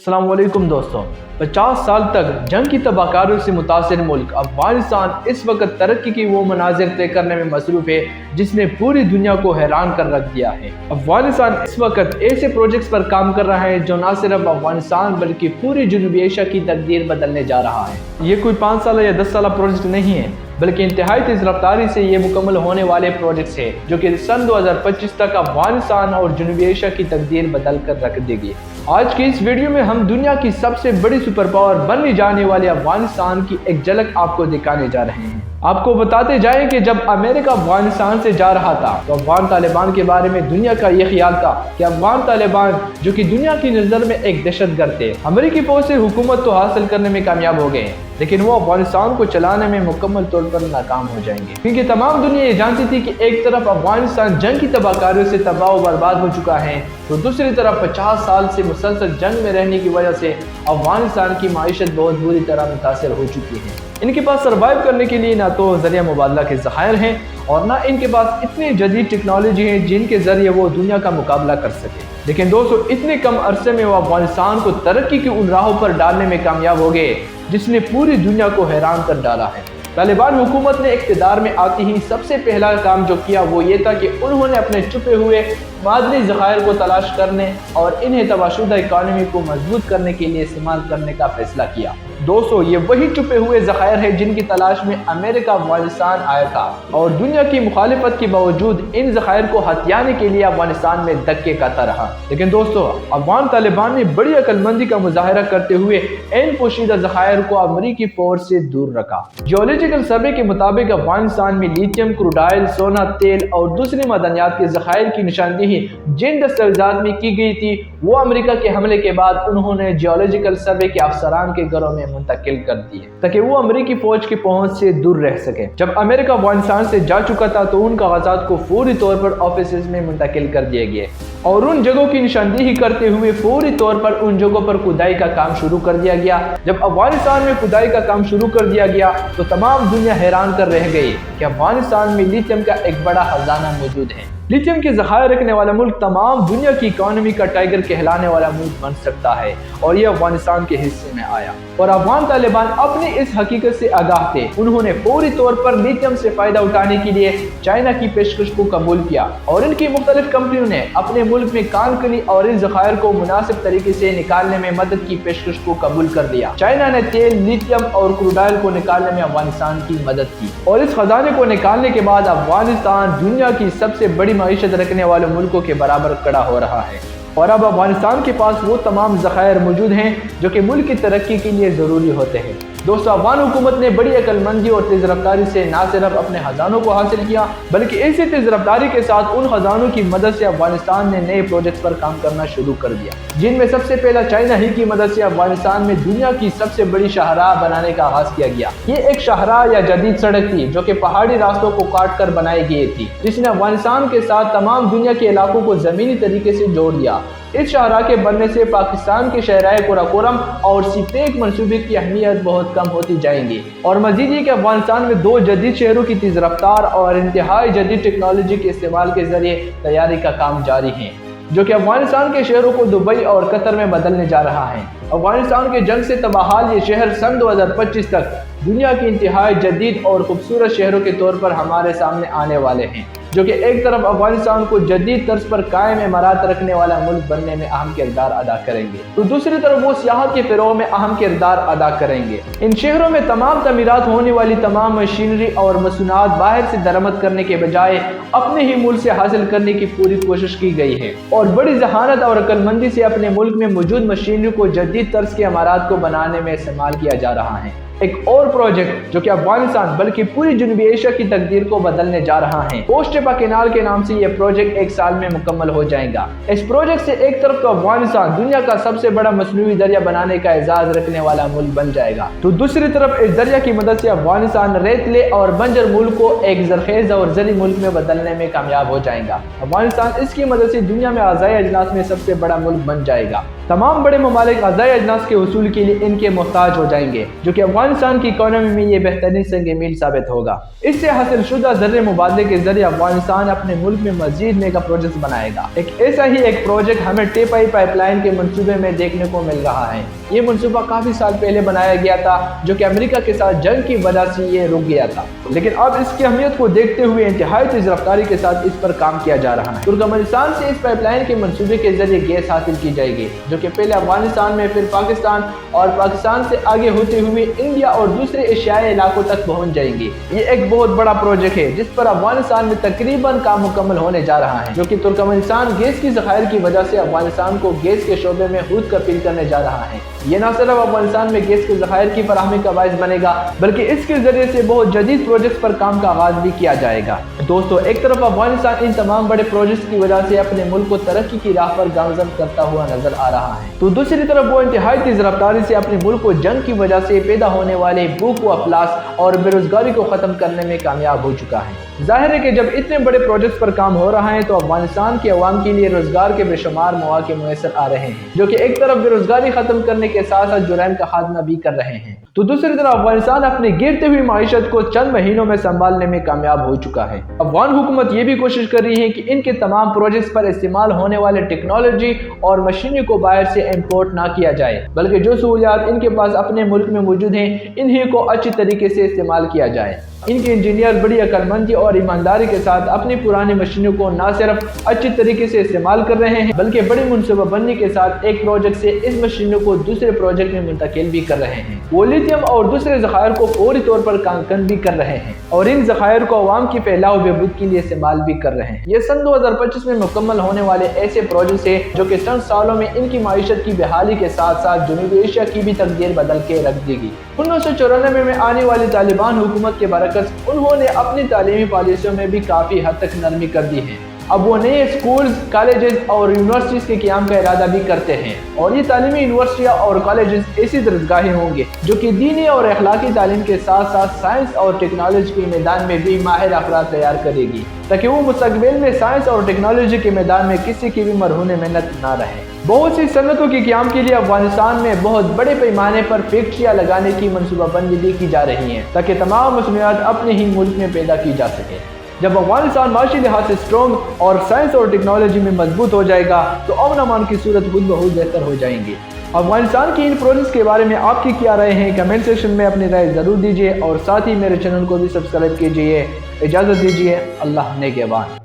अस्सलाम वालेकुम दोस्तों। 50 साल तक जंग की तबाहकारियों से मुतासिर मुल्क अफगानिस्तान इस वक्त तरक्की की वो मनाजिर तय करने में मसरूफ है जिसने पूरी दुनिया को हैरान कर रख दिया है। अफगानिस्तान इस वक्त ऐसे प्रोजेक्ट्स पर काम कर रहा है जो न सिर्फ अफगानिस्तान बल्कि पूरी जनूबी एशिया की तकदीर बदलने जा रहा है। ये कोई 5 साल या 10 साल प्रोजेक्ट नहीं है बल्कि इंतहाई तेज रफ्तारी से ये मुकम्मल होने वाले प्रोजेक्ट्स है जो कि सन 2025 तक अफगानिस्तान और जनूबी एशिया की तकदीर बदल कर रख देगी। आज की इस वीडियो में हम दुनिया की सबसे बड़ी सुपर पावर बनने जाने वाले अफगानिस्तान की एक झलक आपको दिखाने जा रहे हैं। आपको बताते जाएं कि जब अमेरिका अफगानिस्तान से जा रहा था तो अफगान तालिबान के बारे में दुनिया का यह ख्याल था कि अफगान तालिबान जो कि दुनिया की नज़र में एक दहशतगर्द थे, अमेरिकी फौज से हुकूमत तो हासिल करने में कामयाब हो गए लेकिन वो अफगानिस्तान को चलाने में मुकम्मल तौर पर नाकाम हो जाएंगे, क्योंकि तमाम दुनिया ये जानती थी कि एक तरफ अफगानिस्तान जंग की तबाहकारियों से तबाह और बर्बाद हो चुका है तो दूसरी तरफ 50 साल से मुसलसल जंग में रहने की वजह से अफगानिस्तान की माइशत बहुत बुरी तरह मुतासर हो चुकी है। इनके पास सर्वाइव करने के लिए ना तो जरिया मुबादला के ज़खायर हैं और ना इनके पास इतनी जदीद टेक्नोलॉजी है जिनके जरिए वो दुनिया का मुकाबला कर सके। लेकिन दोस्तों, इतने कम अरसे में वो अफगानिस्तान को तरक्की की उन राहों पर डालने में कामयाब हो गए जिसने पूरी दुनिया को हैरान कर डाला है। तालिबान हुकूमत ने इक़्तिदार में आते ही सबसे पहला काम जो किया वो ये था कि उन्होंने अपने छुपे हुए मादनी ज़खायर को तलाश करने और इन्हें तबाहशुदा इकानमी को मजबूत करने के लिए इस्तेमाल करने का फैसला किया। दोस्तों, ये वही छुपे हुए ज़खायर है जिनकी तलाश में अमेरिका अफगानिस्तान आया था और दुनिया की मुखालिफत के बावजूद इन ज़खायर को हथियाने के लिए अफगानिस्तान में धक्के खाता रहा। लेकिन दोस्तों, अफगान तालिबान ने बड़ी अक्लमंदी का मुजाहरा करते हुए इन पोशीदा ज़खायर को अमेरिकी फौज से दूर रखा। जियोलॉजिकल सर्वे के मुताबिक अफगानिस्तान में लिथियम, क्रूडाइल, सोना, तेल और दूसरी मदनियात के ज़खायर की निशानदेही जिन दस्तावेज़ात में की गई थी वो अमेरिका के हमले के बाद उन्होंने जियोलॉजिकल सर्वे के अफसरान के घरों में मुंतकिल कर दिए ताकि वो अमेरिकी फौज की पहुंच से दूर रह सके। जब अमेरिका अफगानिस्तान से जा चुका था तो उन कागजात को फौरी तौर पर ऑफिस में मुंतकिल कर दिए गए और उन जगहों की निशानदेही करते हुए फौरी तौर पर उन जगहों पर खुदाई का काम शुरू कर दिया गया। जब अफगानिस्तान में खुदाई का काम शुरू कर दिया गया तो तमाम दुनिया हैरान कर रह गई कि अफगानिस्तान में लिथियम का एक बड़ा खजाना मौजूद है। लिथियम के ज़खायर रखने वाला मुल्क तमाम दुनिया की इकोनॉमी का टाइगर कहलाने वाला मुल्क बन सकता है और यह अफगानिस्तान के हिस्से में आया और अफगान तालिबान अपनी इस हकीकत से आगाह थे। उन्होंने फौरी तौर पर लिथियम से फायदा उठाने के लिए चाइना की पेशकश को कबूल किया और इनकी मुख्तलिफ कंपनियों ने अपने मुल्क में कानकनी और इन ज़खायर को मुनासिब तरीके से निकालने में मदद की पेशकश को कबूल कर लिया। चाइना ने तेल, लिथियम और क्रूडाइल को निकालने में अफगानिस्तान की मदद की और इस खजाने को निकालने के बाद अफगानिस्तान दुनिया की सबसे बड़ी मईशत रखने वाले मुल्कों के बराबर खड़ा हो रहा है और अब अफगानिस्तान के पास वो तमाम ज़खायर मौजूद हैं जो कि मुल्क की तरक्की के लिए ज़रूरी होते हैं। दोस्तों, अफगान हुकूमत ने बड़ी अक्लमंदी और तेज़ रफ्तारी से न सिर्फ अपने खजानों को हासिल किया बल्कि इसी तेज़ रफ्तारी के साथ उन खजानों की मदद से अफगानिस्तान ने नए प्रोजेक्ट्स पर काम करना शुरू कर दिया, जिनमें सबसे पहला चाइना ही की मदद से अफगानिस्तान में दुनिया की सबसे बड़ी शाहराह बनाने का आगाज किया गया। ये एक शाहराह या जदीद सड़क थी जो कि पहाड़ी रास्तों को काट कर बनाई गई थी, जिसने अफगानिस्तान के साथ तमाम दुनिया के इलाकों को जमीनी तरीके से जोड़ दिया। इस शाहराह के बनने से पाकिस्तान के शहराए कुराकोरम और सिपेक मंसूबे की अहमियत बहुत कम होती जाएंगी और मजीद ये कि अफगानिस्तान में 2 जदीद शहरों की तेज रफ्तार और इंतहाई जदीद टेक्नोलॉजी के इस्तेमाल के जरिए तैयारी का काम जारी है जो कि अफगानिस्तान के शहरों को दुबई और कतर में बदलने जा रहा है। अफगानिस्तान के जंग से तबाहाल ये शहर सन 2025 तक दुनिया की इंतहाई जदीद और खूबसूरत शहरों के तौर पर हमारे सामने आने वाले हैं जो कि एक तरफ अफगानिस्तान को जदीद तर्ज पर कायम इमारत रखने वाला मुल्क बनने में अहम किरदार अदा करेंगे तो दूसरी तरफ वो सियाहत के फ़रोग़ में अहम किरदार अदा करेंगे। इन शहरों में तमाम तमीरात होने वाली तमाम मशीनरी और मसूनात बाहर से दरामद करने के बजाय अपने ही मुल्क से हासिल करने की पूरी कोशिश की गई है और बड़ी जहानत और अक्लमंदी से अपने मुल्क में मौजूद मशीनरी को जदीद तर्ज के इमारत को बनाने में इस्तेमाल किया जा रहा है। एक और प्रोजेक्ट जो कि अफगानिस्तान बल्कि पूरी जनूबी एशिया की तकदीर को बदलने जा रहा है। पोस्टेपा केनाल के नाम से यह प्रोजेक्ट 1 साल में मुकम्मल हो जाएगा। इस प्रोजेक्ट से एक तरफ तो अफगानिस्तान दुनिया का सबसे बड़ा मसनूई दरिया बनाने का एजाज रखने वाला मुल्क बन जाएगा तो दूसरी तरफ इस दरिया की मदद से अफगानिस्तान रेतले और बंजर मुल्क को एक जरखेज और जली मुल्क में बदलने में कामयाब हो जाएगा। अफगानिस्तान इसकी मदद से दुनिया में ग़िज़ाई अजनास में सबसे बड़ा मुल्क बन जाएगा। तमाम बड़े ममालिक ग़िज़ाई अजनास के हुसूल के लिए इनके मोहताज हो जाएंगे जो कि अफगानिस्तान की इकोनॉमी में ये बेहतरीन संग मील साबित होगा। इससे हासिल शुदा ज़र मुबादले के जरिए अफगानिस्तान अपने मुल्क में मजीद मेगा प्रोजेक्ट बनाएगा। एक ऐसा ही एक प्रोजेक्ट हमें टेपाई पाइपलाइन के मंसूबे में देखने को मिल रहा है। ये मंसूबा काफ़ी साल पहले बनाया गया था, जो कि अमेरिका के साथ जंग की वजह से ये रुक गया था, लेकिन अब इसकी अहमियत को देखते हुए इंतहाई तेज रफ्तारी के साथ इस पर काम किया जा रहा है। तुर्कमेनिस्तान से इस पाइपलाइन के मंसूबे के जरिए गैस हासिल की जाएगी, जो कि पहले अफगानिस्तान में, फिर पाकिस्तान और पाकिस्तान से आगे होते हुए इंडिया और दूसरे एशियाई इलाकों तक पहुंच जाएंगी। ये एक बहुत बड़ा प्रोजेक्ट है जिस पर अफगानिस्तान में तकरीबन काम मुकम्मल होने जा रहा है, जो कि तुर्कमेनिस्तान गैस की ज़खायर की वजह से अफगानिस्तान को गैस के शोबे में खुद कफील करने जा रहा है। ये न सिर्फ अफगानिस्तान में गैस के ज़खायर की फराहमी का बाइस बनेगा, बल्कि इसके जरिए से बहुत जदीद प्रोजेक्ट पर काम का आगाज भी किया जाएगा। दोस्तों, एक तरफ अफगानिस्तान इन तमाम बड़े प्रोजेक्ट की वजह से अपने मुल्क को तरक्की की राह पर गामजन करता हुआ नजर आ रहा है, तो दूसरी तरफ वो इंतहाई तेज रफ्तारी से अपने मुल्क को जंग की वजह से पैदा होने वाले भूख व अफलास और बेरोजगारी को खत्म करने में कामयाब हो चुका है। जाहिर है कि जब इतने बड़े प्रोजेक्ट पर काम हो रहा है तो अफगानिस्तान के अवाम के लिए रोजगार के बेशुमार मौके मुयसर आ रहे हैं, जो कि एक तरफ बेरोजगारी खत्म करने के साथ साथ जुराइम का खात्मा भी कर रहे हैं, तो दूसरी तरफ अफगानिस्तान अपनी गिरती हुई माइशत को चंद महीनों में संभालने में कामयाब हो चुका है। अफगान हुकूमत ये भी कोशिश कर रही है कि इनके तमाम प्रोजेक्ट्स पर इस्तेमाल होने वाले टेक्नोलॉजी और मशीनरी को बाहर से इम्पोर्ट ना किया जाए, बल्कि जो सहूलियात इनके पास अपने मुल्क में मौजूद हैं इन्हीं को अच्छी तरीके से इस्तेमाल किया जाए। इनके इंजीनियर बड़ी अक्लमंदी और ईमानदारी के साथ अपनी पुरानी मशीनों को न सिर्फ अच्छी तरीके से इस्तेमाल कर रहे हैं, बल्कि बड़ी मनसूबाबंदी के साथ एक प्रोजेक्ट से इस मशीनों को दूसरे प्रोजेक्ट में मुंतकिल भी कर रहे हैं। वो लिथियम और दूसरे ज़खायर को फौरी तौर पर कांकन भी कर रहे हैं और इन ज़खायर को अवाम की फैलाव बहबूद के लिए इस्तेमाल भी कर रहे हैं। ये सन 2025 में मुकम्मल होने वाले ऐसे प्रोजेक्ट है जो कि चंद सालों में इनकी माइशत की बहाली के साथ साथ जनूबी एशिया की भी तकदीर बदल के रख देगी। 1994 में आने वाली तालिबान हुकूमत के बरकस उन्होंने अपनी तालीमी पॉलिसियों में भी काफ़ी हद तक नरमी कर दी है। अब वो नए स्कूल्स, कॉलेजेस और यूनिवर्सिटीज़ के क़याम का इरादा भी करते हैं और ये तालीमी यूनिवर्सिटियाँ और कॉलेजेस ऐसी दरगाहें होंगे जो कि दीनी और अखलाकी तालीम के साथ साथ साइंस और टेक्नोलॉजी के मैदान में भी माहिर अफराद तैयार करेगी, ताकि वो मुस्तकबिल में साइंस और टेक्नोलॉजी के मैदान में किसी की भी मरहून मेहनत ना रहे। बहुत सी सनतों के क़याम के लिए अफगानिस्तान में बहुत बड़े पैमाने पर फैक्ट्रियाँ लगाने की मनसूबाबंदी भी की जा रही है, ताकि तमाम मसनूआत अपने ही मुल्क में पैदा की जा सके। जब अफगानिस्तान माशी लिहाज से स्ट्रॉन्ग और साइंस और टेक्नोलॉजी में मजबूत हो जाएगा तो अमन अमान की सूरत खुद बहुत बेहतर हो जाएंगी। अफगानिस्तान की इन प्रोजेक्ट्स के बारे में आपकी क्या राय है? कमेंट सेक्शन में अपनी राय ज़रूर दीजिए और साथ ही मेरे चैनल को भी सब्सक्राइब कीजिए। इजाज़त दीजिए। अल्लाह नेगहबान।